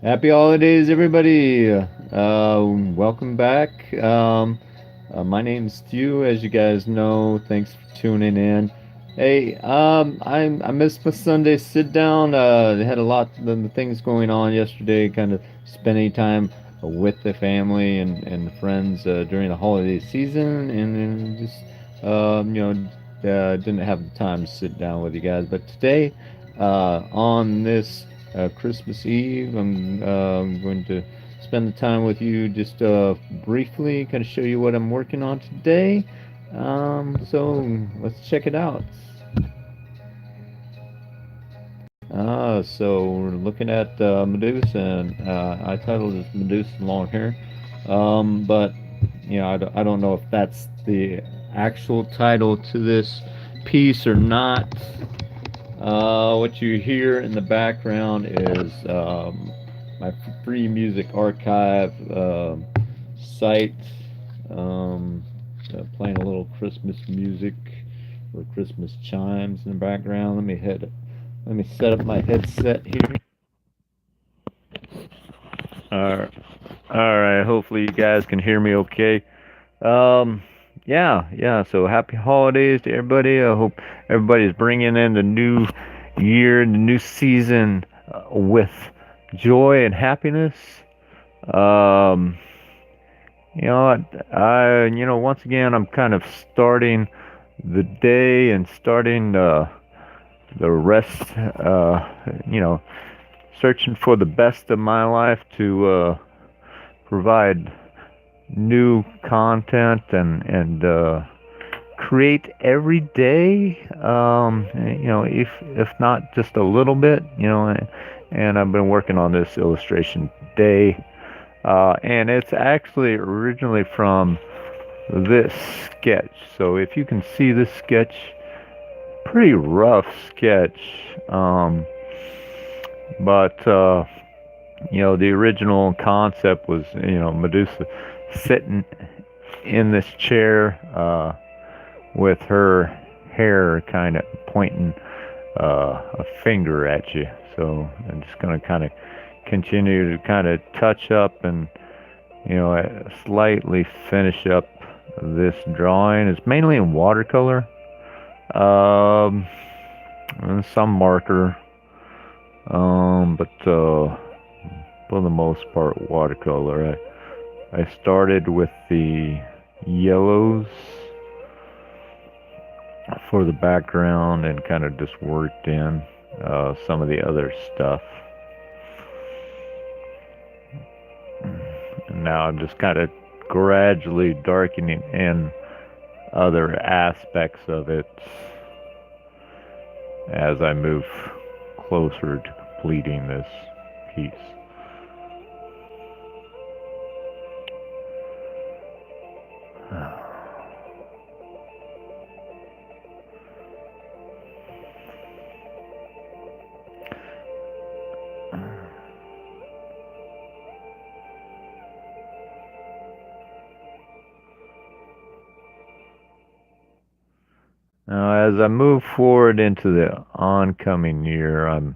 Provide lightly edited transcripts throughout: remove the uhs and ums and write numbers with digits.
Happy holidays, everybody. Welcome back. My name's Stu, as you guys know. Thanks for tuning in. Hey, I missed my Sunday sit down. They had a lot of things going on yesterday, kind of spending time with the family and friends during the holiday season, and then just didn't have the time to sit down with you guys. But today, on this Christmas Eve. I'm going to spend the time with you just briefly, kind of show you what I'm working on today. So let's check it out. So we're looking at Medusa, and I titled this Medusa Long Hair. But I don't know if that's the actual title to this piece or not. What you hear in the background is my free music archive site, um, playing a little Christmas music or Christmas chimes in the background. Let me set up my headset here. All right. Hopefully you guys can hear me okay. Um, yeah. So happy holidays to everybody. I hope everybody's bringing in the new year, the new season with joy and happiness. Um, once again, I'm kind of starting the day and starting the rest. You know, searching for the best of my life to provide new content and create every day. If not just a little bit, and I've been working on this illustration day, and it's actually originally from this sketch. So if you can see this sketch, pretty rough sketch, but the original concept was, Medusa sitting in this chair with her hair kind of pointing a finger at you. So I'm just going to kind of continue to kind of touch up and, slightly finish up this drawing. It's mainly in watercolor, um, and some marker, but for the most part, watercolor. I started with the yellows for the background and kind of just worked in some of the other stuff. And now I'm just kind of gradually darkening in other aspects of it as I move closer to completing this piece. Now, as I move forward into the oncoming year, I've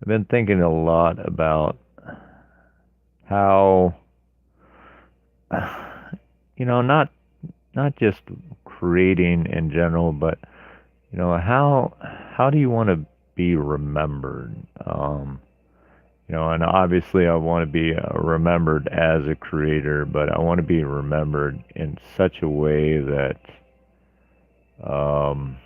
been thinking a lot about how, not just creating in general, but how do you want to be remembered? And obviously I want to be remembered as a creator, but I want to be remembered in such a way that um,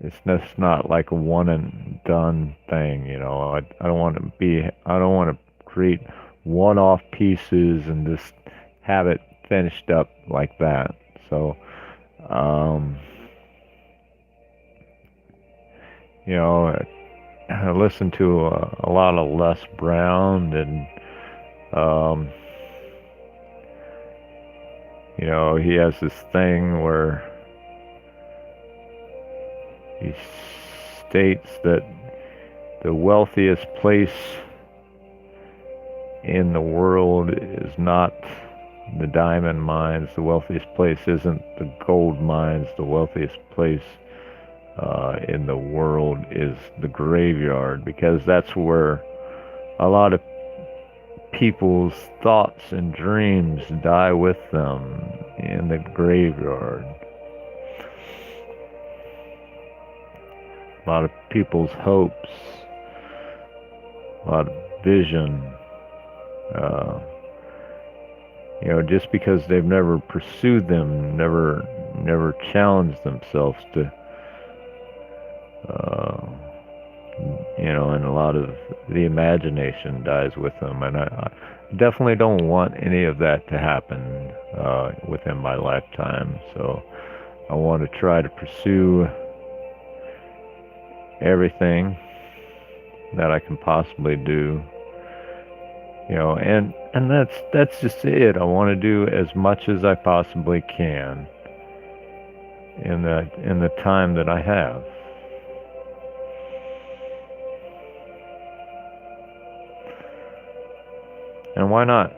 it's just not like a one and done thing. I don't want to I don't want to create one-off pieces and just have it finished up like that. So, um, I listen to a lot of Les Brown, and um, he has this thing where he states that the wealthiest place in the world is not the diamond mines. The wealthiest place isn't the gold mines. The wealthiest place in the world is the graveyard, because that's where a lot of people's thoughts and dreams die with them, in the graveyard. A lot of people's hopes, a lot of vision, uh, just because they've never pursued them, never challenged themselves to, uh, and a lot of the imagination dies with them. And I definitely don't want any of that to happen within my lifetime. So I want to try to pursue everything that I can possibly do. And that's just it. I want to do as much as I possibly can in the time that I have. And why not?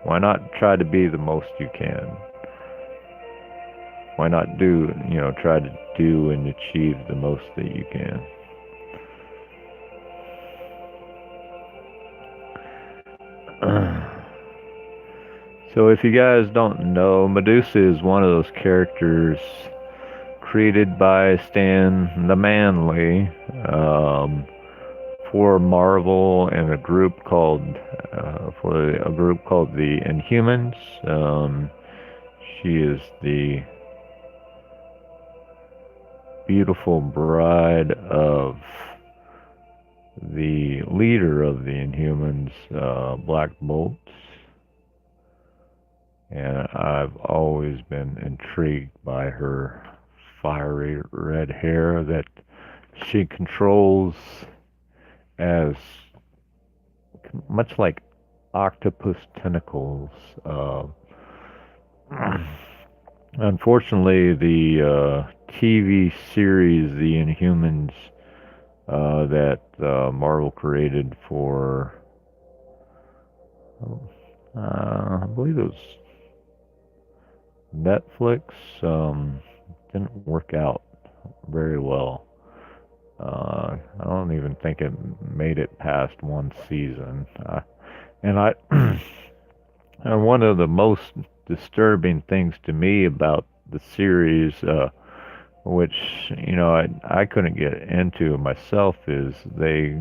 Why not try to be the most you can? Why not try to do and achieve the most that you can? So if you guys don't know, Medusa is one of those characters created by Stan the Manly, for Marvel and a group called the Inhumans. She is the beautiful bride of the leader of the Inhumans, Black Bolt. And I've always been intrigued by her fiery red hair that she controls, as much like octopus tentacles. Unfortunately, the TV series, The Inhumans, that Marvel created for, I believe it was Netflix, didn't work out very well. I don't even think it made it past one season. And I, and one of the most disturbing things to me about the series, which I couldn't get into myself, is they,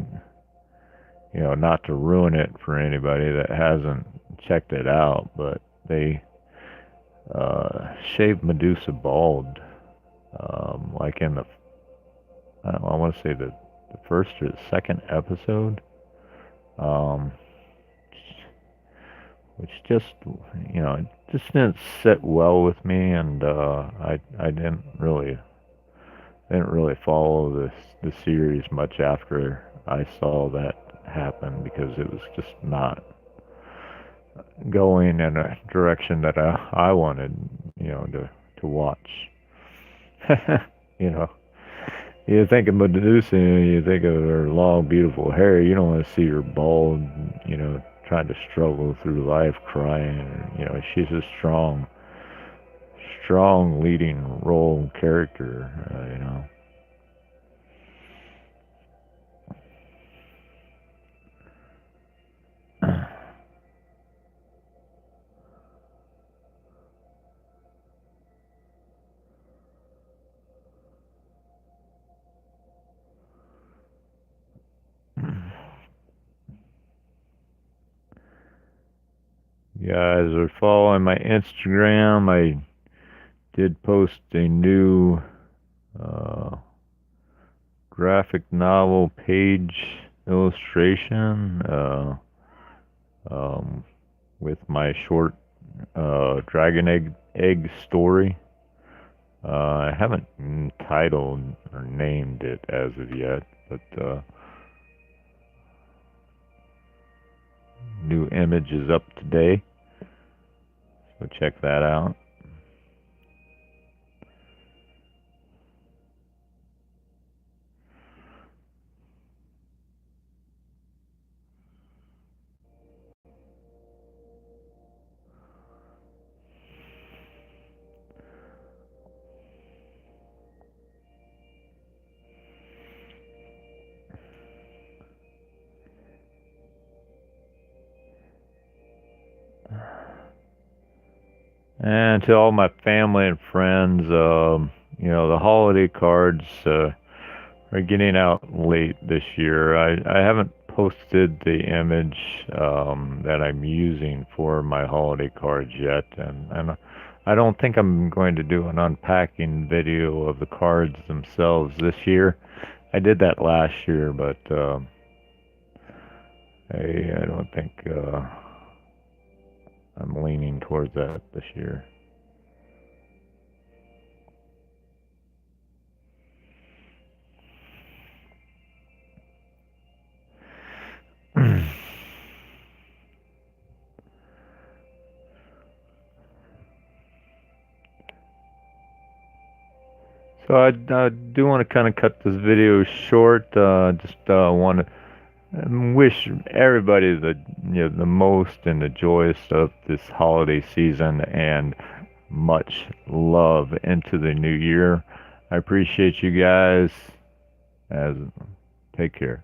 not to ruin it for anybody that hasn't checked it out, but they shaved Medusa bald, like in the, I want to say the first or the second episode, um, which just, it just didn't sit well with me, and I didn't really follow the series much after I saw that happen, because it was just not going in a direction that I wanted, to watch. you know, you think of Medusa, you think of her long, beautiful hair. You don't want to see her bald, trying to struggle through life, crying. She's a strong leading role character. You guys are following my Instagram. I did post a new uh, graphic novel page illustration, um, with my short dragon egg story. I haven't titled or named it as of yet, but new image is up today, so check that out. And to all my family and friends, the holiday cards are getting out late this year. I haven't posted the image that I'm using for my holiday cards yet, and I don't think I'm going to do an unpacking video of the cards themselves this year. I did that last year, but I don't think I'm leaning towards that this year. So I do want to kind of cut this video short. Just want to wish everybody the most and the joyous of this holiday season and much love into the new year. I appreciate you guys. As Take care.